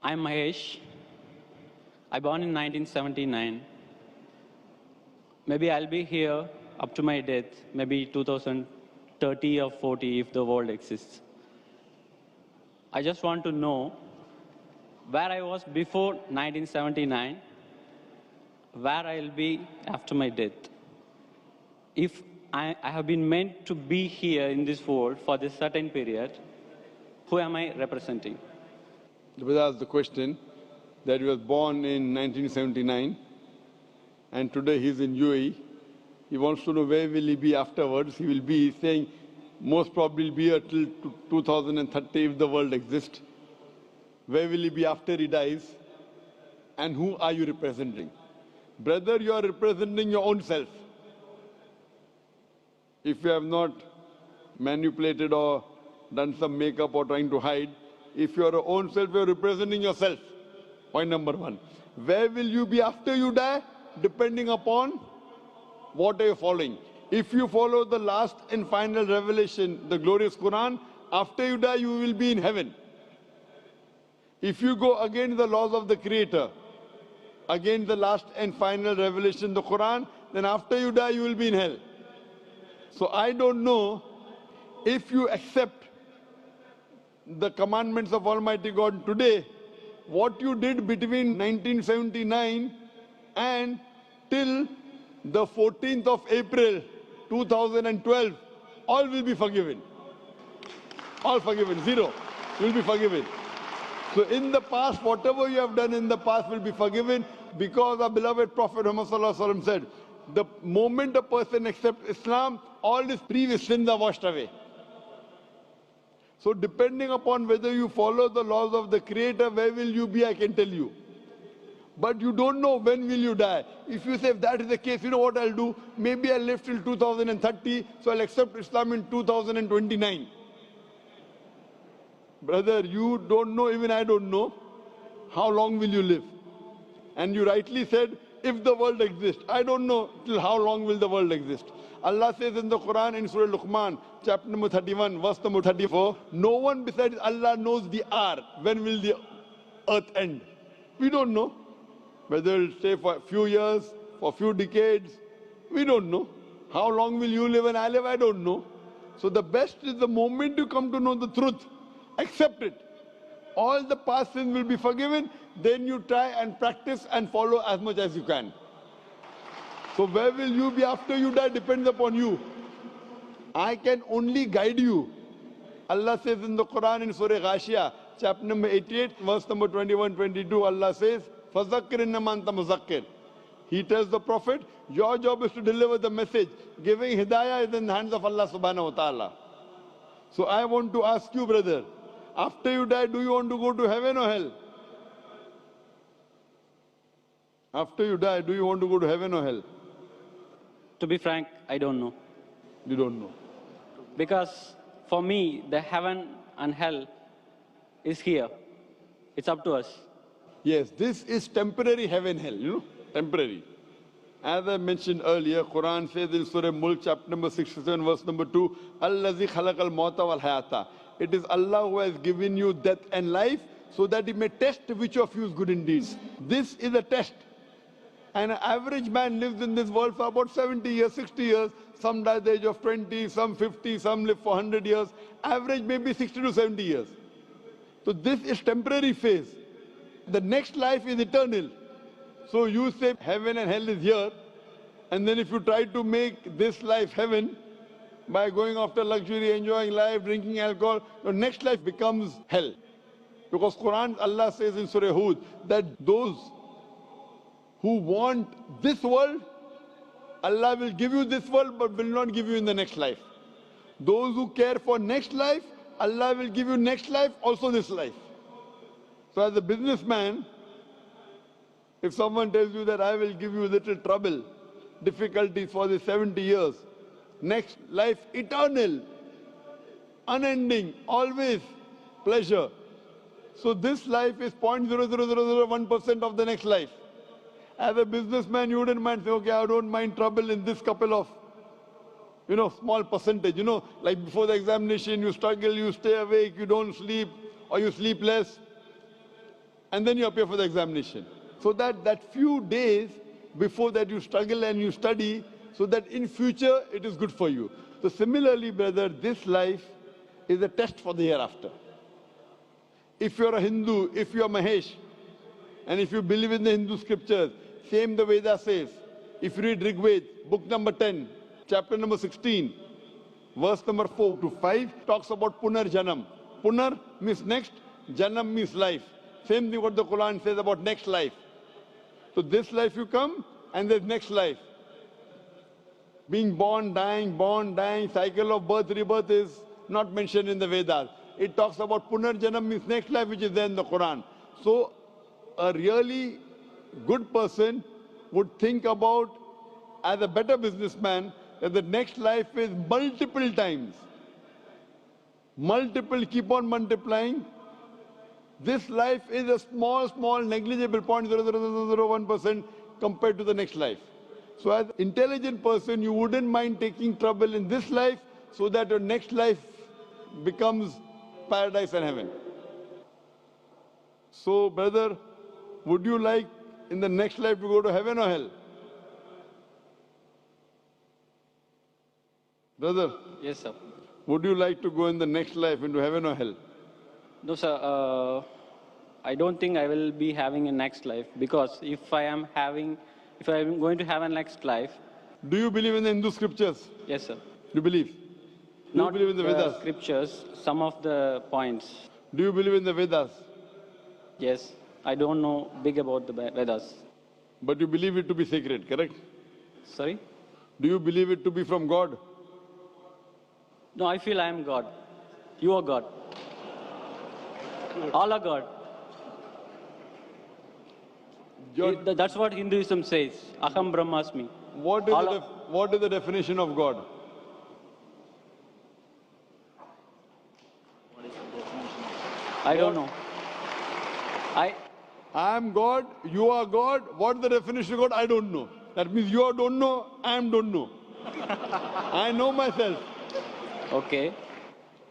I'm Mahesh. I born in 1979. Maybe I'll be here up to my death, maybe 2030 or 40 if the world exists. I just want to know where I was before 1979, where I'll be after my death. If I have been meant to be here in this world for this certain period, who am I representing? The brother asked the question that he was born in 1979 and today he's in UAE. He wants to know where will he be afterwards. He will be saying most probably be here till 2030 if the world exists. Where will he be after he dies? And who are you representing? Brother, you are representing your own self. If you have not manipulated or done some makeup or trying to hide, if you are your own self, you are representing yourself. Point number one. Where will you be after you die? Depending upon what are you following. If you follow the last and final revelation, the glorious Quran, after you die, you will be in heaven. If you go against the laws of the Creator, against the last and final revelation, the Quran, then after you die, you will be in hell. So I don't know if you accept the commandments of Almighty God today, what you did between 1979 and till the 14th of April 2012, all will be forgiven. All forgiven, zero will be forgiven. So in the past, whatever you have done in the past will be forgiven because our beloved Prophet Muhammad said, the moment a person accepts Islam, all his previous sins are washed away. So depending upon whether you follow the laws of the Creator, where will you be, I can tell you. But you don't know when will you die. If you say, if that is the case, you know what I'll do? Maybe I'll live till 2030, so I'll accept Islam in 2029. Brother, you don't know, even I don't know, how long will you live? And you rightly said, if the world exists. I don't know till how long will the world exist. Allah says in the Quran in Surah Luqman, chapter number 31, verse number 34, no one besides Allah knows the hour. When will the earth end? We don't know. Whether it'll stay for a few years, for a few decades, we don't know. How long will you live and I live? I don't know. So the best is the moment you come to know the truth, accept it. All the past sins will be forgiven. Then you try and practice and follow as much as you can. So where will you be after you die depends upon you. I can only guide you. Allah says in the Quran in Surah Ghashiyah, chapter number 88, verse number 21-22, Allah says, فَذَكِّرْ إِنَّمَا أَنْتَ مُذَكِّرٌ. He tells the Prophet, your job is to deliver the message. Giving hidayah is in the hands of Allah subhanahu wa ta'ala. So I want to ask you, brother, after you die, do you want to go to heaven or hell? After you die, do you want to go to heaven or hell? To be frank, I don't know. You don't know. Because for me, the heaven and hell is here. It's up to us. Yes, this is temporary heaven, hell, temporary. As I mentioned earlier, Quran says in Surah Mulk, chapter number 67, verse number 2, Allazi khalaqal mauta wal hayata. It is Allah who has given you death and life so that He may test which of you is good in deeds. This is a test. And an average man lives in this world for about 70 years, 60 years. Some die at the age of 20, some 50, some live for 100 years. Average maybe 60 to 70 years. So this is temporary phase. The next life is eternal. So you say heaven and hell is here. And then if you try to make this life heaven by going after luxury, enjoying life, drinking alcohol, your next life becomes hell. Because Quran, Allah says in Surah Hud that those who want this world, Allah will give you this world but will not give you in the next life. Those who care for next life, Allah will give you next life, also this life. So as a businessman, if someone tells you that I will give you little trouble, difficulties for the 70 years, next life eternal, unending, always pleasure. So this life is 0.00001% of the next life. As a businessman, you wouldn't mind saying, okay, I don't mind trouble in this couple of, small percentage. Like before the examination, you struggle, you stay awake, you don't sleep, or you sleep less. and then you appear for the examination. So that few days before that you struggle and you study, so that in future it is good for you. So similarly, brother, this life is a test for the hereafter. If you're a Hindu, if you're Mahesh, and if you believe in the Hindu scriptures, same the Veda says. If you read Rig Veda, book number 10, chapter number 16, verse number 4 to 5, talks about Punar Janam. Punar means next, Janam means life. Same thing what the Quran says about next life. So this life you come, and there's next life. Being born, dying, cycle of birth, rebirth is not mentioned in the Vedas. It talks about Punar Janam means next life, which is there in the Quran. So a really good person would think about, as a better businessman, that the next life is multiple times. Multiple, keep on multiplying. This life is a small, negligible 0.00001% compared to the next life. So as an intelligent person, you wouldn't mind taking trouble in this life so that your next life becomes paradise and heaven. So, brother, would you like in the next life to go to heaven or hell? Brother? Yes, sir. Would you like to go in the next life into heaven or hell? No, sir. I don't think I will be having a next life, because if I am going to have a next life. Do you believe in the Hindu scriptures? Yes, sir. You believe? Do Not you believe in the Vedas? Scriptures, some of the points. Do you believe in the Vedas? Yes. I don't know big about the Vedas. But you believe it to be sacred, correct? Sorry? Do you believe it to be from God? No, I feel I am God. You are God. All are God. That's what Hinduism says. Aham Brahmasmi. What is the definition of God? I don't know. I am God, you are God. What is the definition of God? I don't know. That means you don't know, I don't know. I know myself. Okay.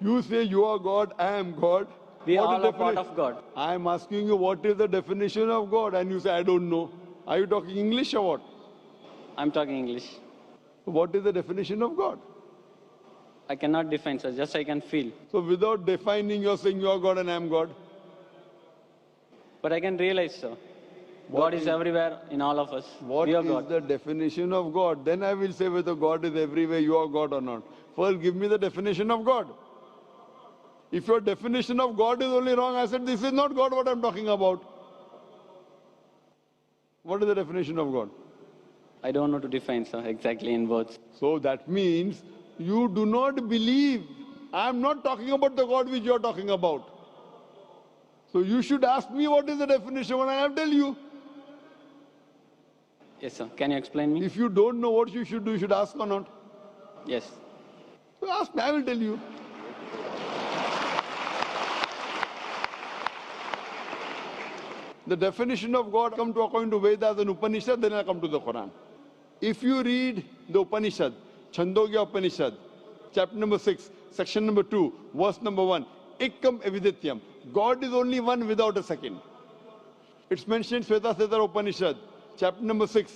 You say you are God, I am God. We all are part of God. I am asking you what is the definition of God, and you say I don't know. Are you talking English or what? I'm talking English. What is the definition of God? I cannot define, sir. Just I can feel. So without defining, you're saying you are God and I am God? But I can realize, sir. God is everywhere in all of us. What we are is God. the definition of God? Then I will say whether God is everywhere, you are God or not. First, give me the definition of God. If your definition of God is only wrong, I said, this is not God what I'm talking about. What is the definition of God? I don't know to define, sir, exactly in words. So that means you do not believe. I'm not talking about the God which you're talking about. So you should ask me what is the definition and I'll tell you. Yes, sir. Can you explain me? If you don't know what you should do, you should ask or not. Yes. So ask me, I will tell you. The definition of God come to according to Vedas and Upanishad, then I'll come to the Quran. If you read the Upanishad, Chandogya Upanishad, chapter number 6, section number 2, verse number 1, Ekam Evidityam. God is only one without a second. It's mentioned in Shveta Upanishad, chapter number 6,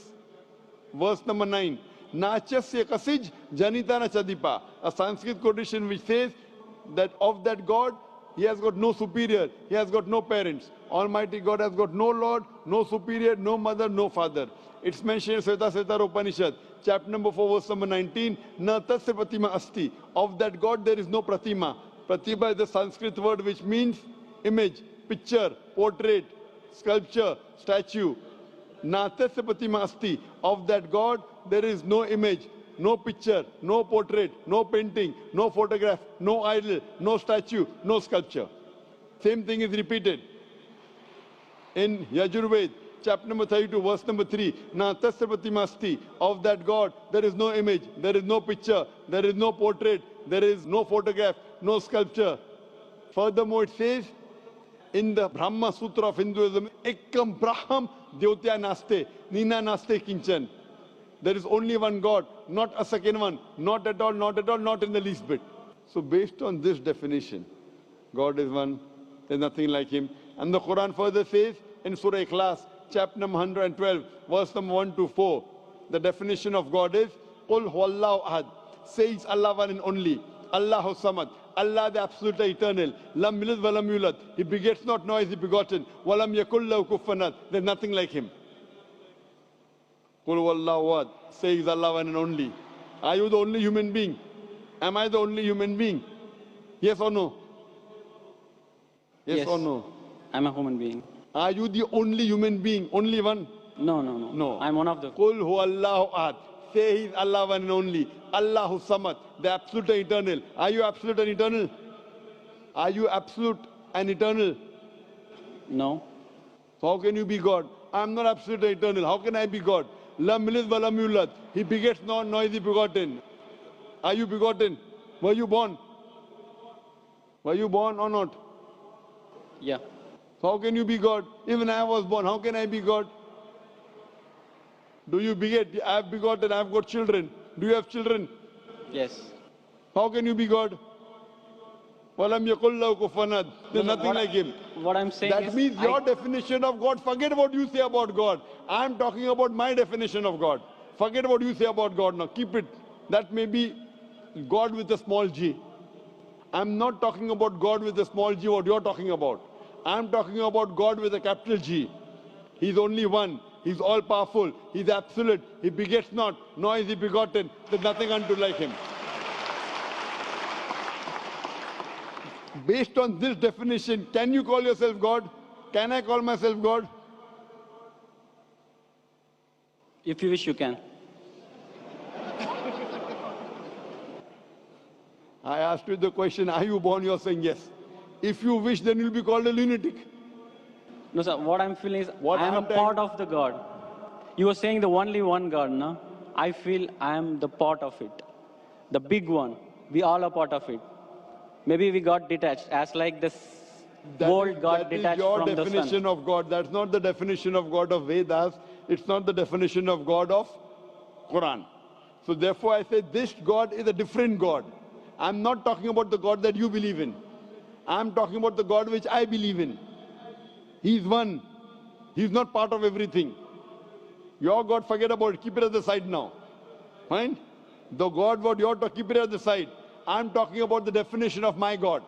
verse number 9. Nachasya kasij janitana chadipa. A Sanskrit quotation which says that of that God, he has got no superior, he has got no parents. Almighty God has got no Lord, no superior, no mother, no father. It's mentioned in Shveta Upanishad, chapter number 4, verse number 19. Na tasya pratima asti. Of that God there is no pratima. Pratima is the Sanskrit word which means image, picture, portrait, sculpture, statue. Na tasya pratima asti. Of that God there is no image, no picture, no portrait, no painting, no photograph, no idol, no statue, no sculpture. Same thing is repeated in Yajurved, chapter number 32, verse number 3. Na tasya pratima asti. Of that God there is no image, there is no picture, there is no portrait, there is no photograph, no sculpture. Furthermore, it says in the Brahma Sutra of Hinduism, Ekam Braham Dyotya Naste, Nina Naste Kinchan. There is only one God, not a second one, not at all, not at all, not in the least bit. So based on this definition, God is one, there's nothing like him. And the Quran further says, in Surah Ikhlas, chapter number 112, verse number 1 to 4. The definition of God is, Qul huwallahu ahad. Says Allah one and only. Allahu samad. Allah the absolute eternal. Lam yalid wa lam yulad. He begets not, nor is he begotten. Wa lam yakul lahu kufuwan ahad. There's nothing like him. Qul huwallahu ahad. Says Allah one and only. Are you the only human being? Am I the only human being? Yes or no? Yes or no? I'm a human being. Are you the only human being? Only one? No. No. I'm one of the. Qul huwallahu ahad. Say He's Allah one and only. Allahu samad. The absolute and eternal. Are you absolute and eternal? Are you absolute and eternal? No. So how can you be God? I'm not absolute and eternal. How can I be God? Lam yalid wa lam yulad. He begets not, nor is he begotten. Are you begotten? Were you born? Were you born or not? Yeah. So how can you be God? Even I was born. How can I be God? Do you beget? I have begotten. I have got children. Do you have children? Yes. How can you be God? Walam yakul lahu kufuwan ahad. There's nothing like him. What I'm saying That is, means your definition of God, forget what you say about God. I'm talking about my definition of God. Forget what you say about God now. Keep it. That may be God with a small g. I'm not talking about God with a small g, what you're talking about. I'm talking about God with a capital G. He's only one. He's all powerful. He's absolute. He begets not, nor is he begotten. There's nothing unto like him. Based on this definition, can you call yourself God? Can I call myself God? if you wish, you can. I asked you the question, are you born? You're saying yes. If you wish, then you'll be called a lunatic. No, sir. What I'm feeling is, What I am a I'm telling- part of the God. You were saying the only one God, no? I feel I am the part of it. The big one. We all are part of it. Maybe we got detached, as like this world got detached your from the definition sun. of God. That's not the definition of God of Vedas. It's not the definition of God of Quran. So therefore I say this God is a different God. I'm not talking about the God that you believe in. I'm talking about the God which I believe in. He's one. He's not part of everything. Your God, forget about it. Keep it at the side now. Fine? The God what you're talking, keep it at the side. I'm talking about the definition of my God.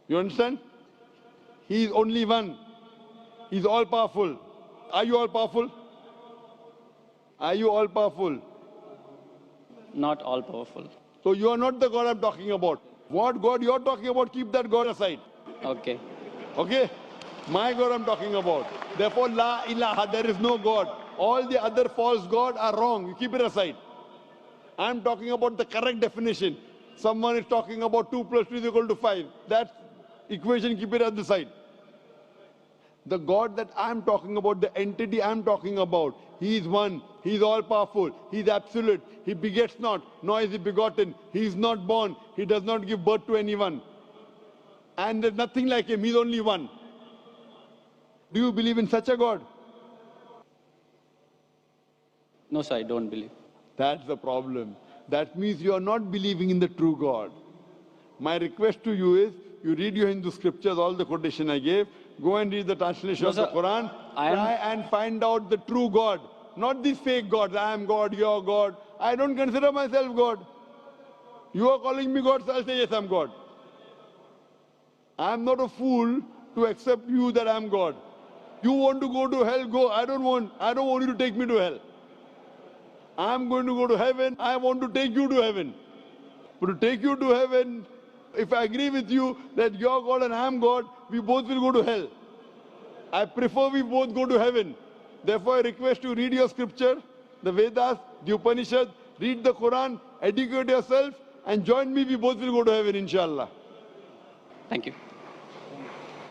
You understand? He is only one. He's all powerful. Are you all powerful? Are you all powerful? Not all powerful. So you are not the God I'm talking about. What God you're talking about, keep that God aside. Okay. Okay? My God I'm talking about. Therefore, La ilaha, there is no God. All the other false gods are wrong. You keep it aside. I'm talking about the correct definition. Someone is talking about 2 plus 2 is equal to 5. That equation, keep it at the side. The God that I'm talking about, the entity I'm talking about, He is one. He is all powerful. He is absolute. He begets not, nor is he begotten. He is not born. He does not give birth to anyone. And there's nothing like him. He's only one. Do you believe in such a God? No, sir, I don't believe. That's the problem. That means you are not believing in the true God. My request to you is, you read your Hindu scriptures, all the quotation I gave, go and read the translation No, of the sir. Quran, I am- try and find out the true God. Not these fake gods, I am God, you are God. I don't consider myself God. You are calling me God, so I'll say yes, I'm God. I'm not a fool to accept you that I'm God. You want to go to hell, go. I don't want you to take me to hell. I'm going to go to heaven. I want to take you to heaven. But to take you to heaven, if I agree with you that you're God and I'm God, we both will go to hell. I prefer we both go to heaven. Therefore, I request you read your scripture, the Vedas, the Upanishad, read the Quran, educate yourself, and join me. We both will go to heaven, inshallah. Thank you.